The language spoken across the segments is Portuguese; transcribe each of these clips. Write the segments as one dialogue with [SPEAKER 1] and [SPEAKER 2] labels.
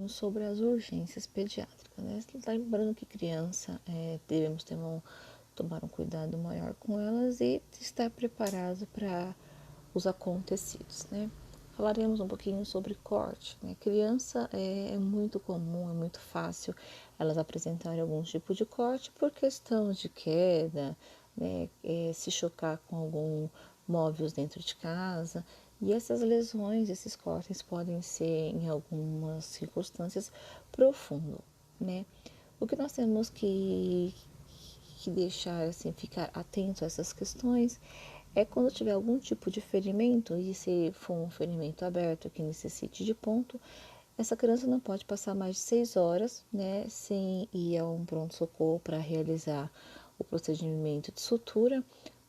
[SPEAKER 1] Sobre as urgências pediátricas, né? Lembrando que criança, devemos tomar um cuidado maior com elas e estar preparado para os acontecidos, né? Falaremos um pouquinho sobre corte, né? Criança é muito comum, é muito fácil elas apresentarem algum tipo de corte por questão de queda, né? Se chocar com algum móveis dentro de casa. E essas lesões, esses cortes podem ser, em algumas circunstâncias, profundo, né? O que nós temos que deixar, assim, ficar atento a essas questões é quando tiver algum tipo de ferimento, e se for um ferimento aberto que necessite de ponto, essa criança não pode passar mais de 6 horas, né, sem ir a um pronto-socorro para realizar o procedimento de sutura,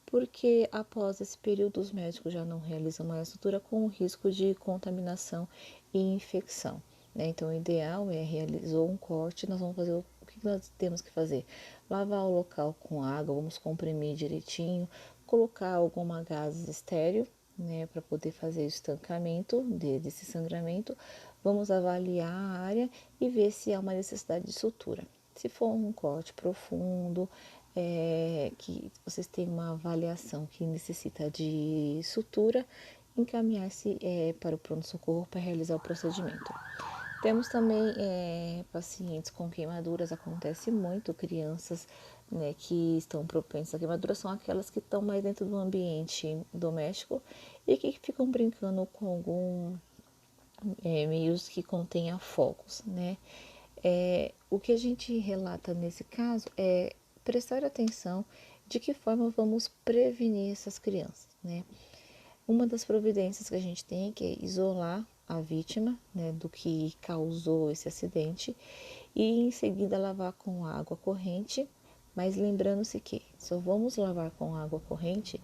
[SPEAKER 1] porque após esse período os médicos já não realizam mais a sutura com o risco de contaminação e infecção, né? Então, o ideal é realizou um corte, nós vamos fazer o que nós temos que fazer? Lavar o local com água, vamos comprimir direitinho, colocar alguma gases estéreo, né, para poder fazer o estancamento desse sangramento. Vamos avaliar a área e ver se há uma necessidade de sutura. Se for um corte profundo, que vocês têm uma avaliação que necessita de sutura, encaminhar-se para o pronto-socorro para realizar o procedimento. Temos também pacientes com queimaduras, acontece muito, crianças, né, que estão propensas a queimaduras são aquelas que estão mais dentro do ambiente doméstico e que ficam brincando com algum meios que contenha focos, né? O que a gente relata nesse caso é prestar atenção de que forma vamos prevenir essas crianças, né? Uma das providências que a gente tem que é isolar a vítima, né, do que causou esse acidente e em seguida lavar com água corrente, mas lembrando-se que só vamos lavar com água corrente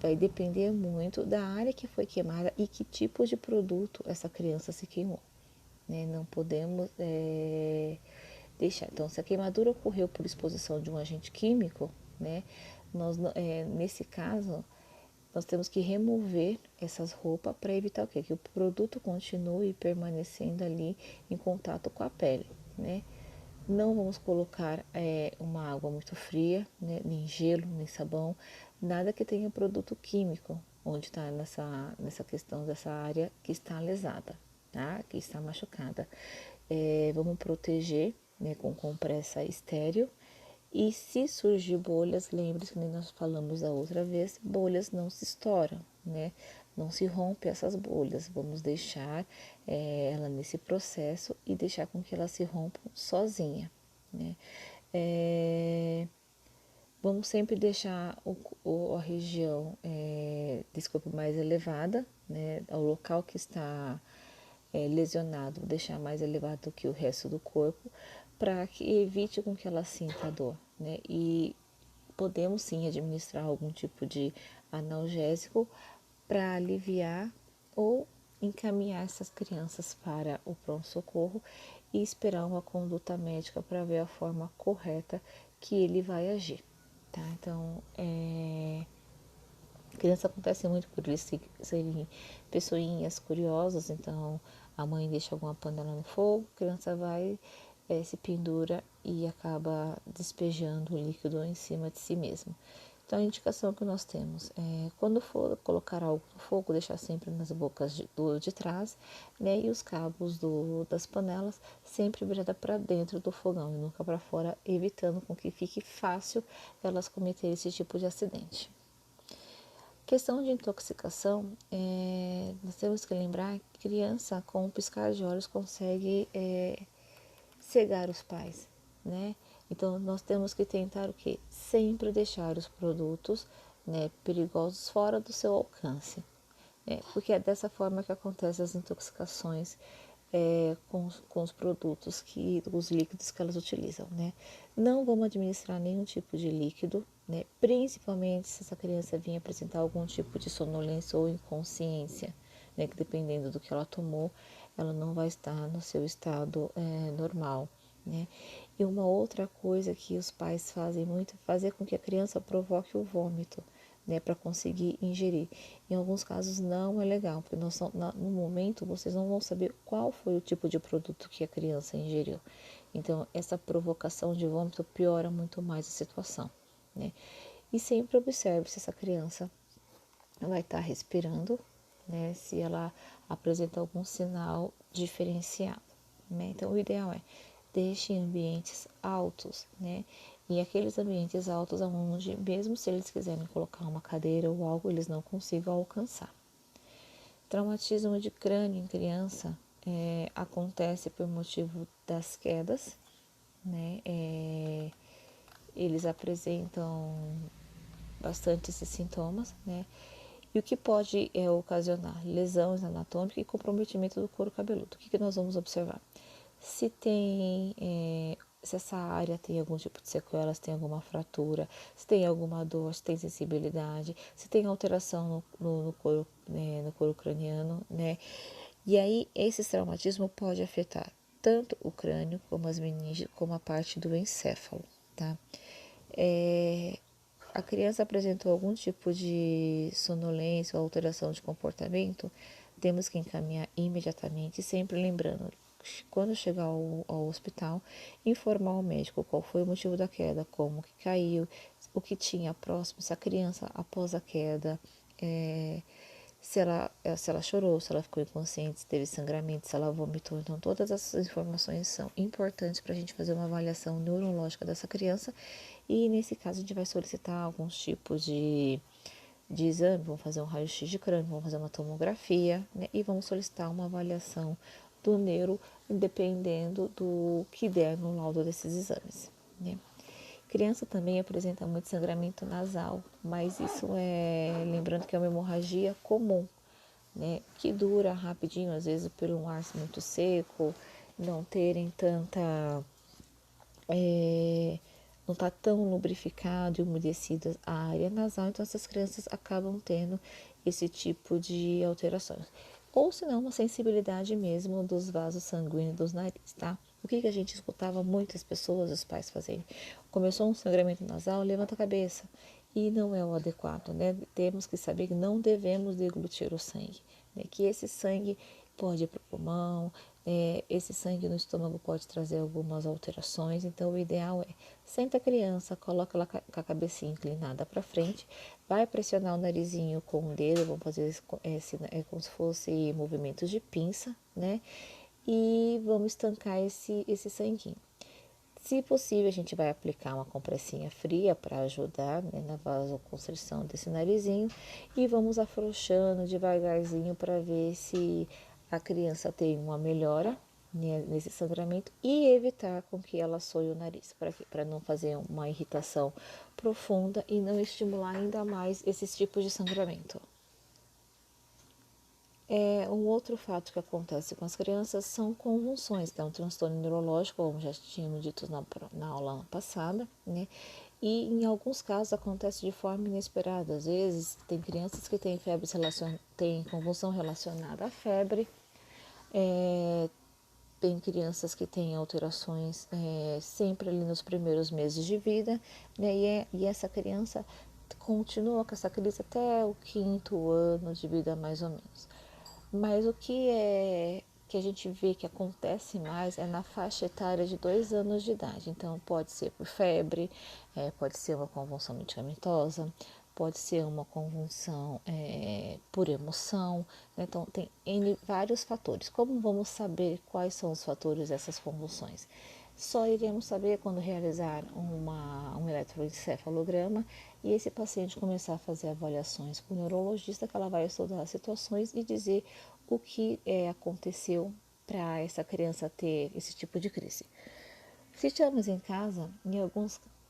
[SPEAKER 1] vai depender muito da área que foi queimada e que tipo de produto essa criança se queimou, né? Não podemos deixar. Então, se a queimadura ocorreu por exposição de um agente químico, né, nesse caso, nós temos que remover essas roupas para evitar o quê? Que o produto continue permanecendo ali em contato com a pele, né? Não vamos colocar uma água muito fria, né? Nem gelo, nem sabão, nada que tenha produto químico, onde está nessa questão dessa área que está lesada, tá? Que está machucada. Vamos proteger, né, com compressa estéreo. E se surgir bolhas, lembre-se que nós falamos da outra vez, bolhas não se estouram, né? Não se rompe essas bolhas. Vamos deixar ela nesse processo e deixar com que ela se rompa sozinha, né? Vamos sempre deixar a região desse corpo mais elevada, né? O local que está lesionado, deixar mais elevado do que o resto do corpo, para que evite com que ela sinta a dor, né? E podemos sim administrar algum tipo de analgésico para aliviar ou encaminhar essas crianças para o pronto-socorro e esperar uma conduta médica para ver a forma correta que ele vai agir, tá? Então, criança acontece muito por eles serem pessoinhas curiosas, então a mãe deixa alguma panela no fogo, a criança vai, se pendura e acaba despejando o líquido em cima de si mesmo. Então a indicação que nós temos é quando for colocar algo no fogo, deixar sempre nas bocas de trás, né? E os cabos das panelas sempre virada para dentro do fogão e nunca para fora, evitando com que fique fácil elas cometerem esse tipo de acidente. Questão de intoxicação, nós temos que lembrar que criança com um piscar de olhos consegue cegar os pais, né? Então nós temos que tentar o quê? Sempre deixar os produtos, né, perigosos fora do seu alcance, né? Porque é dessa forma que acontecem as intoxicações com os produtos os líquidos que elas utilizam, né? Não vamos administrar nenhum tipo de líquido, né? Principalmente se essa criança vir apresentar algum tipo de sonolência ou inconsciência, né? Que dependendo do que ela tomou, ela não vai estar no seu estado normal, né? E uma outra coisa que os pais fazem muito é fazer com que a criança provoque o vômito, né, para conseguir ingerir. Em alguns casos não é legal, porque no momento vocês não vão saber qual foi o tipo de produto que a criança ingeriu. Então, essa provocação de vômito piora muito mais a situação, né? E sempre observe se essa criança vai estar respirando, né? Se ela apresenta algum sinal diferenciado, né? Então, o ideal é deixe em ambientes altos, né? E aqueles ambientes altos onde, mesmo se eles quiserem colocar uma cadeira ou algo, eles não consigam alcançar. Traumatismo de crânio em criança acontece por motivo das quedas, né? Eles apresentam bastante esses sintomas, né? E o que pode ocasionar lesões anatômicas e comprometimento do couro cabeludo. O que nós vamos observar? Se se essa área tem algum tipo de sequela, se tem alguma fratura, se tem alguma dor, se tem sensibilidade, se tem alteração no couro, no couro craniano, né? E aí, esse traumatismo pode afetar tanto o crânio, como as meninges, como a parte do encéfalo, tá? A criança apresentou algum tipo de sonolência ou alteração de comportamento, temos que encaminhar imediatamente, sempre lembrando, quando chegar ao hospital, informar o médico qual foi o motivo da queda, como que caiu, o que tinha próximo, se a criança após a queda, se ela chorou, se ela ficou inconsciente, se teve sangramento, se ela vomitou. Então, todas essas informações são importantes para a gente fazer uma avaliação neurológica dessa criança. E nesse caso, a gente vai solicitar alguns tipos de exame, vamos fazer um raio-x de crânio, vamos fazer uma tomografia, né? E vamos solicitar uma avaliação do neuro, dependendo do que der no laudo desses exames, né? Criança também apresenta muito sangramento nasal, mas isso lembrando que é uma hemorragia comum, né? Que dura rapidinho, às vezes por um ar muito seco, não terem tanta não está tão lubrificado e umedecida a área nasal, então essas crianças acabam tendo esse tipo de alterações. Ou se não, uma sensibilidade mesmo dos vasos sanguíneos dos narizes, tá? O que a gente escutava muitas pessoas, os pais fazerem? Começou um sangramento nasal, levanta a cabeça. E não é o adequado, né? Temos que saber que não devemos deglutir o sangue, né? Que esse sangue pode ir para o pulmão, esse sangue no estômago pode trazer algumas alterações, então o ideal é senta a criança, coloca ela com a cabecinha inclinada para frente, vai pressionar o narizinho com o dedo, vamos fazer como se fosse movimentos de pinça, né? E vamos estancar esse sanguinho. Se possível, a gente vai aplicar uma compressinha fria para ajudar, né, na vasoconstrição desse narizinho e vamos afrouxando devagarzinho para ver se a criança tem uma melhora, né, nesse sangramento e evitar com que ela soe o nariz, para não fazer uma irritação profunda e não estimular ainda mais esses tipos de sangramento. Um outro fato que acontece com as crianças são convulsões, que é um transtorno neurológico, como já tínhamos dito na aula passada, né? E em alguns casos acontece de forma inesperada. Às vezes tem crianças que têm têm convulsão relacionada à febre, tem crianças que têm alterações sempre ali nos primeiros meses de vida, né? E essa criança continua com essa crise até o 5º ano de vida, mais ou menos. Mas o que a gente vê que acontece mais é na faixa etária de 2 anos de idade. Então, pode ser por febre, pode ser uma convulsão medicamentosa, pode ser uma convulsão por emoção. Né? Então, tem vários fatores. Como vamos saber quais são os fatores dessas convulsões? Só iremos saber quando realizar um eletroencefalograma e esse paciente começar a fazer avaliações com o neurologista, que ela vai estudar as situações e dizer o que aconteceu para essa criança ter esse tipo de crise. Se estivermos em casa,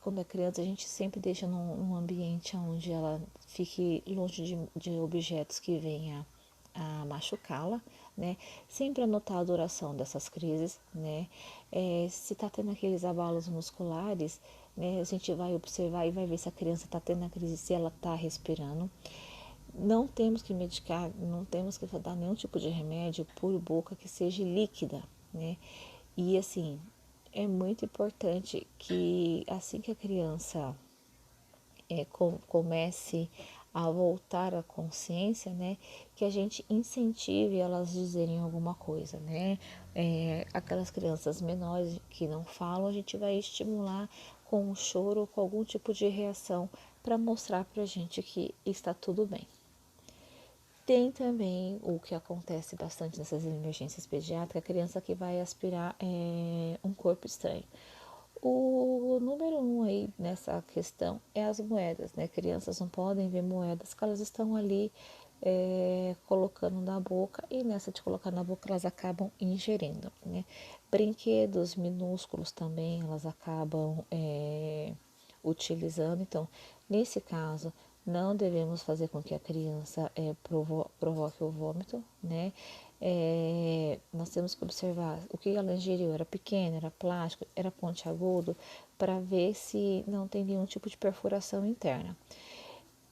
[SPEAKER 1] quando é criança, a gente sempre deixa num ambiente onde ela fique longe de objetos que venham a machucá-la, né? Sempre anotar a duração dessas crises, né? Se está tendo aqueles abalos musculares, né? A gente vai observar e vai ver se a criança está tendo a crise, se ela está respirando. Não temos que medicar, não temos que dar nenhum tipo de remédio por boca que seja líquida, né? E assim, é muito importante que assim que a criança comece a voltar à consciência, né, que a gente incentive elas a dizerem alguma coisa, né? Aquelas crianças menores que não falam, a gente vai estimular com o choro ou com algum tipo de reação para mostrar para a gente que está tudo bem. Tem também o que acontece bastante nessas emergências pediátricas, a criança que vai aspirar um corpo estranho. O número um aí nessa questão é as moedas, né? Crianças não podem ver moedas que elas estão ali colocando na boca, e nessa de colocar na boca elas acabam ingerindo, né? Brinquedos minúsculos também elas acabam utilizando. Então, nesse caso, não devemos fazer com que a criança provoque o vômito, né? Nós temos que observar o que ela ingeriu, era pequeno, era plástico, era pontiagudo, para ver se não tem nenhum tipo de perfuração interna.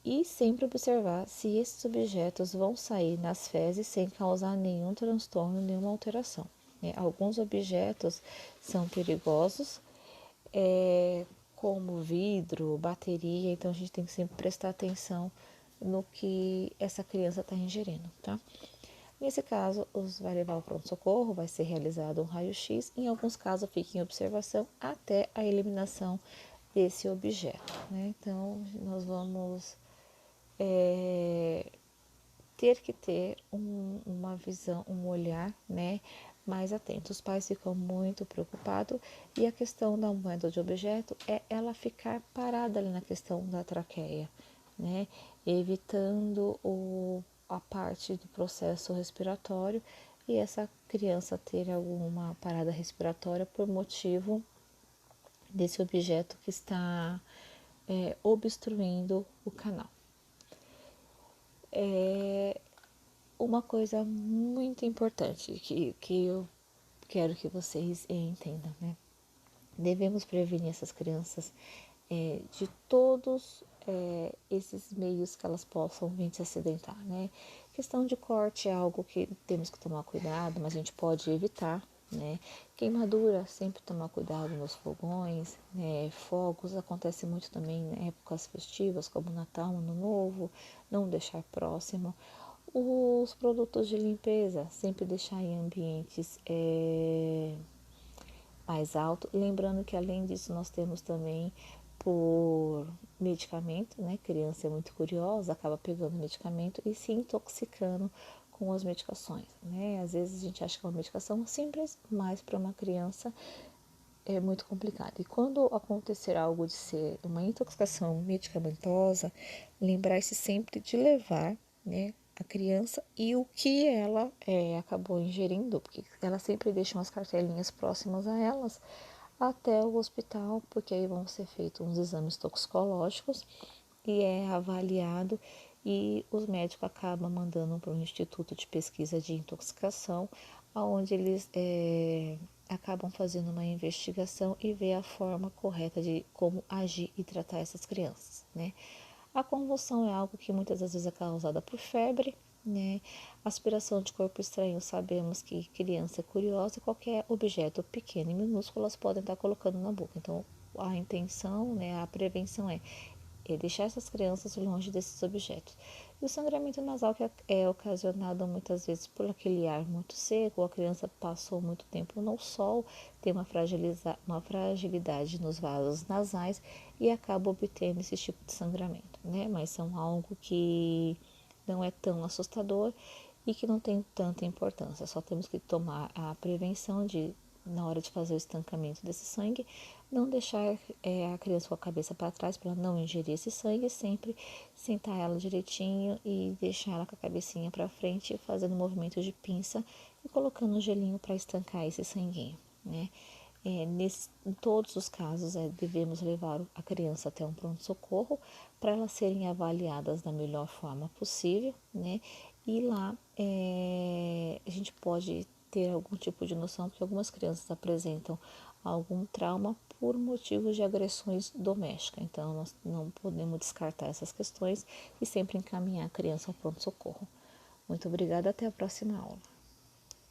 [SPEAKER 1] E sempre observar se esses objetos vão sair nas fezes sem causar nenhum transtorno, nenhuma alteração, né? Alguns objetos são perigosos, como vidro, bateria, então a gente tem que sempre prestar atenção no que essa criança está ingerindo, tá? Nesse caso, vai levar ao pronto-socorro, vai ser realizado um raio-x, em alguns casos fica em observação até a eliminação desse objeto, né? Então, nós vamos ter que ter uma visão, um olhar, né, mais atento. Os pais ficam muito preocupados, e a questão da moeda de objeto é ela ficar parada ali na questão da traqueia, né, evitando a parte do processo respiratório, e essa criança ter alguma parada respiratória por motivo desse objeto que está obstruindo o canal. Uma coisa muito importante que eu quero que vocês entendam, né? Devemos prevenir essas crianças de todos esses meios que elas possam vir se acidentar, né? Questão de corte é algo que temos que tomar cuidado, mas a gente pode evitar, né? Queimadura, sempre tomar cuidado nos fogões, né? Fogos, acontece muito também em épocas festivas, como Natal, Ano Novo, não deixar próximo. Os produtos de limpeza, sempre deixar em ambientes mais altos. Lembrando que além disso nós temos também por medicamento, né? Criança é muito curiosa, acaba pegando medicamento e se intoxicando com as medicações, né? Às vezes a gente acha que é uma medicação simples, mas para uma criança é muito complicado. E quando acontecer algo de ser uma intoxicação medicamentosa, lembrar-se sempre de levar, né, a criança e o que ela acabou ingerindo, porque ela sempre deixa umas cartelinhas próximas a elas até o hospital, porque aí vão ser feitos uns exames toxicológicos e é avaliado, e os médicos acabam mandando para um instituto de pesquisa de intoxicação, onde eles acabam fazendo uma investigação e ver a forma correta de como agir e tratar essas crianças, né? A convulsão é algo que muitas das vezes é causada por febre, né? Aspiração de corpo estranho, sabemos que criança é curiosa e qualquer objeto pequeno e minúsculo elas podem estar colocando na boca. Então, a intenção, né, a prevenção é deixar essas crianças longe desses objetos. E o sangramento nasal que é ocasionado muitas vezes por aquele ar muito seco, ou a criança passou muito tempo no sol, tem uma fragilidade nos vasos nasais e acaba obtendo esse tipo de sangramento, né? Mas são algo que não é tão assustador e que não tem tanta importância. Só temos que tomar a prevenção de, na hora de fazer o estancamento desse sangue, não deixar a criança com a cabeça para trás para ela não ingerir esse sangue, sempre sentar ela direitinho e deixar ela com a cabecinha para frente, fazendo movimento de pinça e colocando um gelinho para estancar esse sanguinho, né? Em todos os casos, devemos levar a criança até um pronto-socorro para elas serem avaliadas da melhor forma possível, né? E lá a gente pode ter algum tipo de noção, porque algumas crianças apresentam algum trauma por motivos de agressões domésticas. Então, nós não podemos descartar essas questões e sempre encaminhar a criança ao pronto-socorro. Muito obrigada, até a próxima aula.